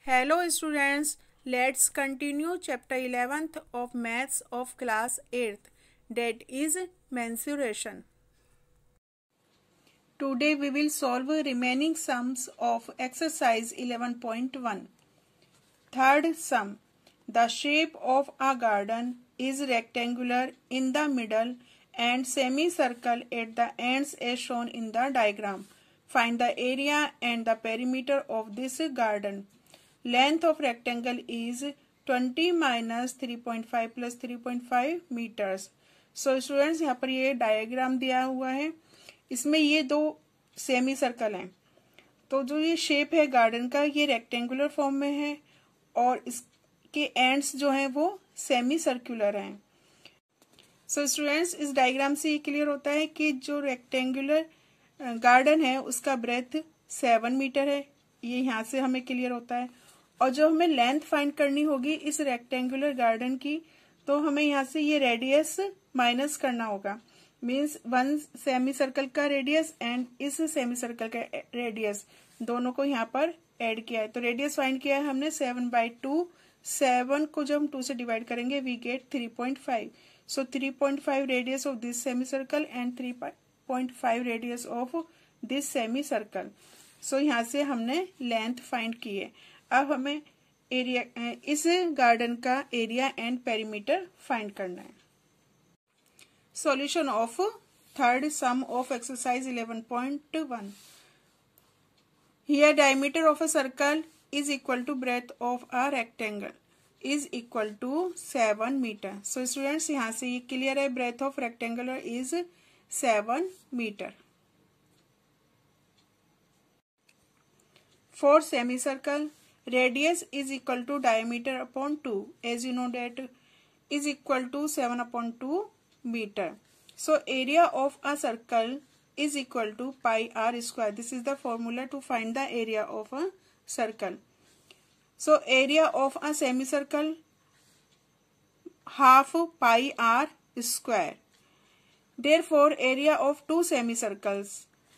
Hello students, let's continue chapter 11th of maths of class 8th, that is mensuration. Today we will solve remaining sums of exercise 11.1. Third sum. The shape of a garden is rectangular in the middle and semicircle at the ends as shown in the diagram. Find the area and the perimeter of this garden. Length of rectangle is 20 minus 3.5 plus 3.5 meters. So students यहाँ पर ये diagram दिया हुआ है, इसमें ये दो semi circle हैं। तो जो ये शेप है गार्डन का ये रेक्टेंगुलर फॉर्म में है और इसके एंड्स जो हैं वो सेमी सर्कुलर हैं। सो स्टूडेंट्स इस डायग्राम से ये क्लियर होता है कि जो रेक्टेंगुलर गार्डन है उसका ब्रेथ 7 मीटर है, ये यहाँ से हमें क्लियर होता है। और जो हमें लेंथ फाइंड करनी होगी इस रेक्टेंगुलर गार्डन की, तो हमें यहाँ से ये रेडियस माइनस करना होगा। मीन्स वन सेमी सर्कल का रेडियस एंड इस सेमी सर्कल का रेडियस दोनों को यहाँ पर ऐड किया है। तो रेडियस फाइंड किया है हमने 7/2। 7 को जब हम 2 से डिवाइड करेंगे we get 3.5। So 3.5 radius of this semi circle and 3.5 radius of this semi circle. So यहाँ से हमने लेंथ फाइंड की है। अब हमें एरिया, इस गार्डन का एरिया एंड पेरीमीटर फाइंड करना है। Solution of third sum of exercise 11.1। Here diameter of a circle is equal to breadth of a rectangle is equal to 7 metre. So students यहाँ से ये क्लियर है, breadth of rectangular is 7 metre. For semicircle, radius is equal to diameter upon 2. As you know that is equal to 7/2 meter. So area of a circle is equal to pi r square. This is the formula to find the area of a circle. So area of a semicircle half pi r square. Therefore area of two semicircles.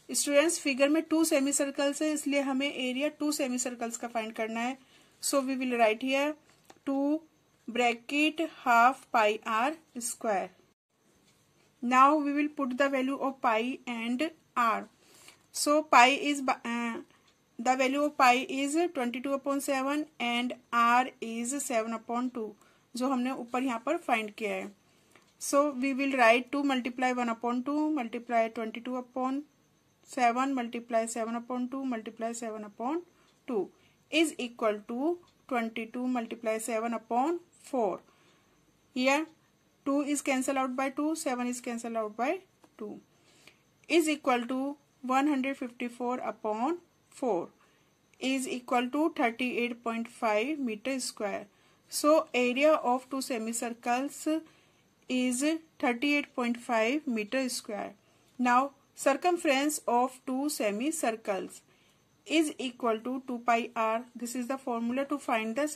Students figure में 2 semi circles है, इसलिए हमें area 2 semi circles का find करना है। So we will write here 2 bracket half pi r square. Now we will put the value of pi and r. So pi is the value of pi is 22/7 and r is 7/2 जो हमने ऊपर यहाँ पर find किया है। So we will write 2 multiply 1/2 multiply 22/7 multiply 7/2 multiply 7/2 is equal to 22 multiply 7/4. Here 2 is cancelled out by 2, 7 is cancelled out by 2 is equal to 154/4 is equal to 38.5 meter square. So area of two semicircles is 38.5 meter square. Now circumference of two semicircles is equal to 2 pi r. This is the formula to find the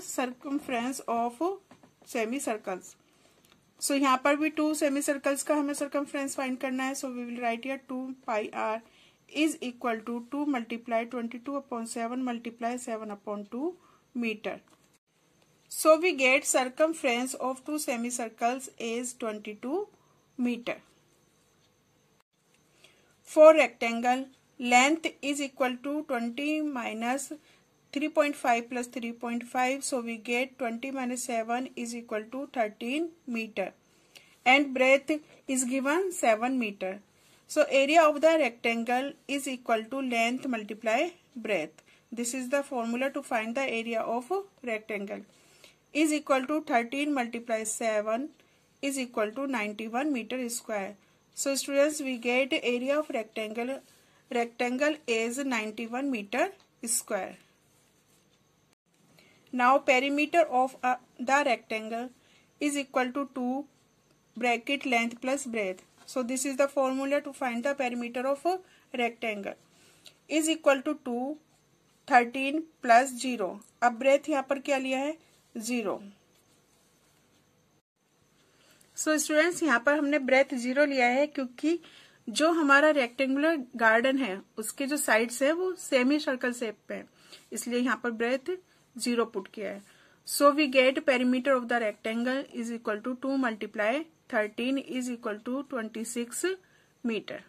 circumference of semicircles. So यहाँ पर भी 2 semicircles का हमें circumference find करना है. So we will write here 2 pi r is equal to 2 multiply 22/7 multiply 7/2 meter. So we get circumference of two semicircles is 22 meter. For rectangle, length is equal to 20 minus 3.5 plus 3.5. So we get 20 minus 7 is equal to 13 meter. And breadth is given 7 meter. So area of the rectangle is equal to length multiply breadth. This is the formula to find the area of rectangle. Is equal to 13 multiply 7 is equal to 91 meter square. So students we get area of rectangle is 91 meter square. Now perimeter of the rectangle is equal to 2 bracket length plus breadth. So this is the formula to find the perimeter of a rectangle is equal to 2 13 plus 0. अब breadth यहाँ पर क्या लिया है 0. सो students यहाँ पर हमने breath 0 लिया है क्योंकि जो हमारा रेक्टेंगुलर गार्डन है उसके जो साइड्स है वो सेमी सर्कल शेप पे है, इसलिए यहाँ पर ब्रेथ 0 पुट किया है. So we get perimeter of the rectangle is equal to 2 × 13 is equal to 26 metre.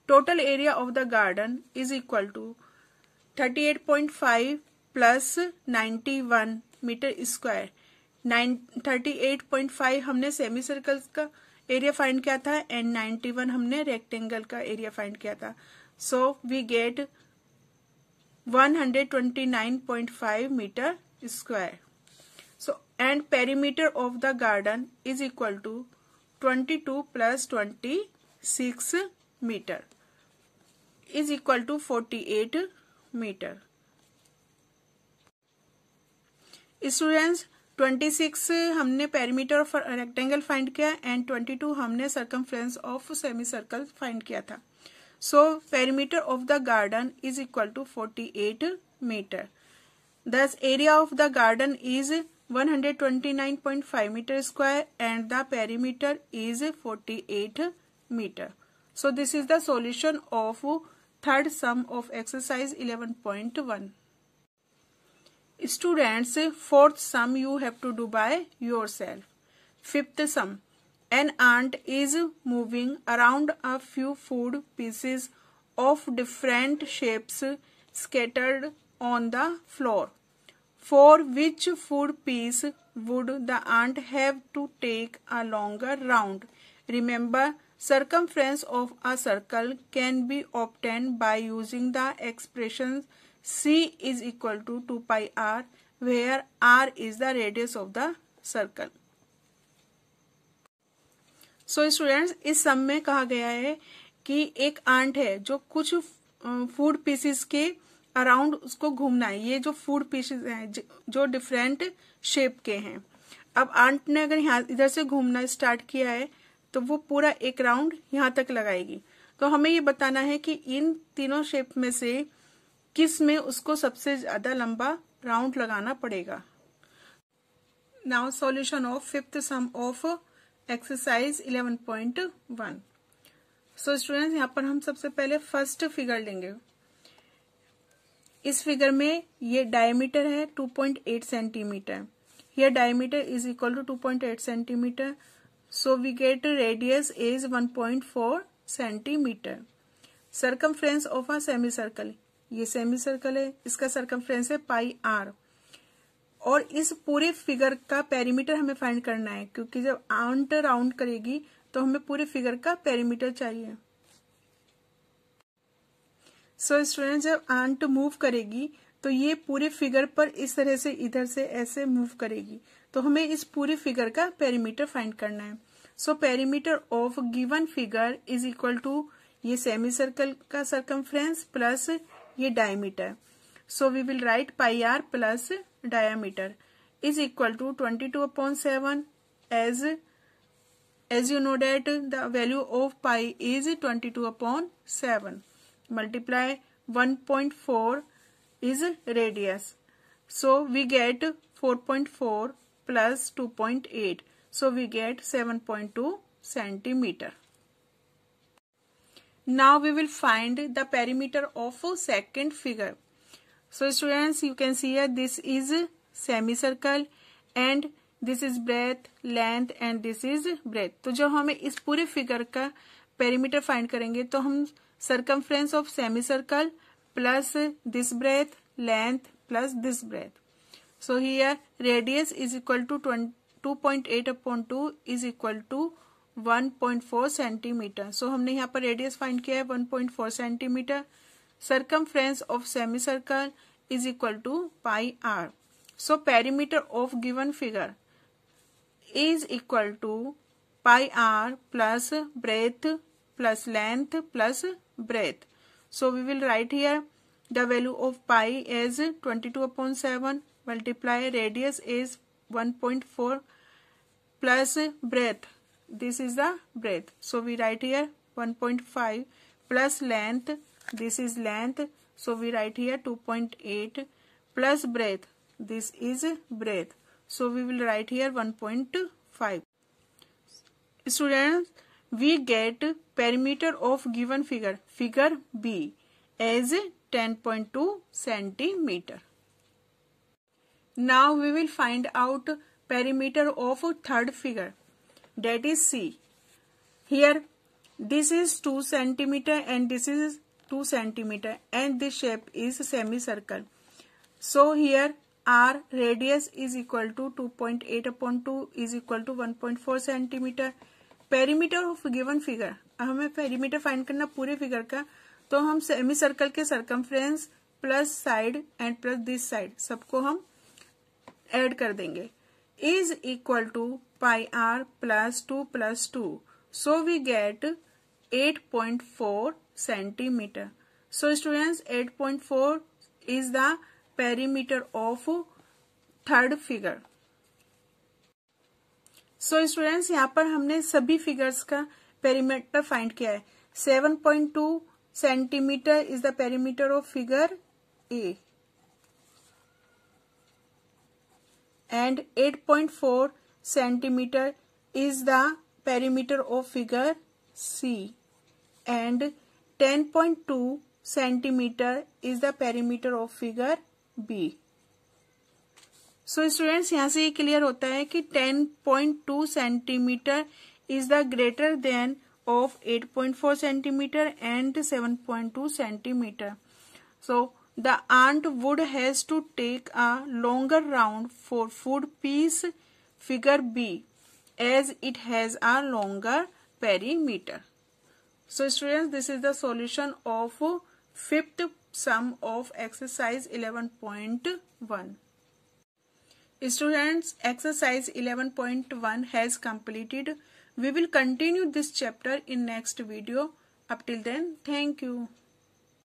Total area of the garden is equal to 38.5 plus 91 metre square. 38.5 हमने सेमी सर्कल का area find किया था and 91 हमने rectangle का area find किया था. So we get 129.5 metre square. So and perimeter of the garden is equal to 22 plus 26 metre is equal to 48 metre. Students 26 हमने perimeter of rectangle find किया and 22 हमने circumference of semi circle find किया था. So perimeter of the garden is equal to 48 metre. Thus area of the garden is 129.5 metre square and the perimeter is 48 metre. So this is the solution of third sum of exercise 11.1. Students, fourth sum you have to do by yourself. Fifth sum. An ant is moving around a few food pieces of different shapes scattered on the floor. For which food piece would the ant have to take a longer round? Remember, circumference of a circle can be obtained by using the expression C is equal to 2 pi r, where r is the radius of the circle. So students, इस सम में कहा गया है कि एक aunt है जो कुछ फूड पीसेस के अराउंड उसको घूमना है. ये जो फूड पीसेस हैं जो डिफरेंट शेप के हैं. अब आंट ने अगर यहाँ इधर से घूमना स्टार्ट किया है तो वो पूरा एक राउंड यहाँ तक लगाएगी. तो हमें ये बताना है कि इन तीनों शेप में से किस में उसको सबसे ज्यादा लंबा राउंड लगाना पड़ेगा. Now solution of fifth some of exercise 11.1. So students, यहाँ पर हम सबसे पहले फर्स्ट फिगर लेंगे. इस फिगर में ये डायमीटर है 2.8 centimetre. Here diameter is equal to 2.8 centimetre. So we get radius is 1.4 centimeter. Circumference of a semicircle. ये सेमीसर्कल है, इसका सर्कमफ्रेंस है पाई आर. और इस पूरे फिगर का पेरीमीटर हमें फाइंड करना है, क्योंकि जब आंट राउंड करेगी तो हमें पूरे फिगर का पेरीमीटर चाहिए. सो स्टूडेंट, जब आंट मूव करेगी तो ये पूरे फिगर पर इस तरह से इधर से ऐसे मूव करेगी, तो हमें इस पूरे फिगर का पेरीमीटर फाइंड करना है. So perimeter of given figure is equal to ये सेमी सर्कल का सर्कमफ्रेंस प्लस ये diameter. So we will write pi r plus diameter is equal to 22/7. as you know that the value of pi is 22/7. Multiply 1.4 is radius. So we get 4.4 plus 2.8. So we get 7.2 centimeter. Now we will find the perimeter of second figure. So students, you can see here this is semicircle and this is breadth, length and this is breadth. तो जब हमें इस पूरे figure का perimeter find करेंगे तो हम circumference of semicircle plus this breadth, length plus this breadth. So here radius is equal to 2.8/2 is equal to 1.4 centimeter. So हमने यहाँ पर radius फाइंड किया है 1.4 centimeter. Circumference of semicircle is equal to pi r. So perimeter of given figure is equal to pi r plus breadth plus length plus breadth. So we will write here the value of pi as 22/7 multiply radius is 1.4 plus breadth. This is the breadth. So we write here 1.5 plus length. This is length. So we write here 2.8 plus breadth. This is breadth. So we will write here 1.5. Students, we get perimeter of given figure, figure B, as 10.2 centimeter. Now we will find out perimeter of third figure, that is C. Here this is 2 centimeter and this is 2 centimeter and this shape is semicircle. So here R radius is equal to 2.8 upon 2 is equal to 1.4 centimeter. Perimeter of given figure, हमें perimeter find करना पूरे figure का, तो हम semi circle के circumference plus side and plus this side सबको हम add कर देंगे, is equal to pi r plus 2 plus 2. So we get 8.4 centimeter. So students, 8.4 is the perimeter of third figure. So students, यहाँ पर हमने सभी figures का perimeter find किया है. 7.2 centimeter is the perimeter of figure A and 8.4 centimeter is the perimeter of figure C and 10.2 centimeter is the perimeter of figure B. So students, यहाँ से ये clear होता है कि 10.2 centimeter is the greater than of 8.4 centimeter and 7.2 centimeter. So the ant would has to take a longer round for food piece figure B as it has a longer perimeter. So students, this is the solution of fifth sum of exercise 11.1. Students, exercise 11.1 has completed. We will continue this chapter in next video. Up till then, thank you.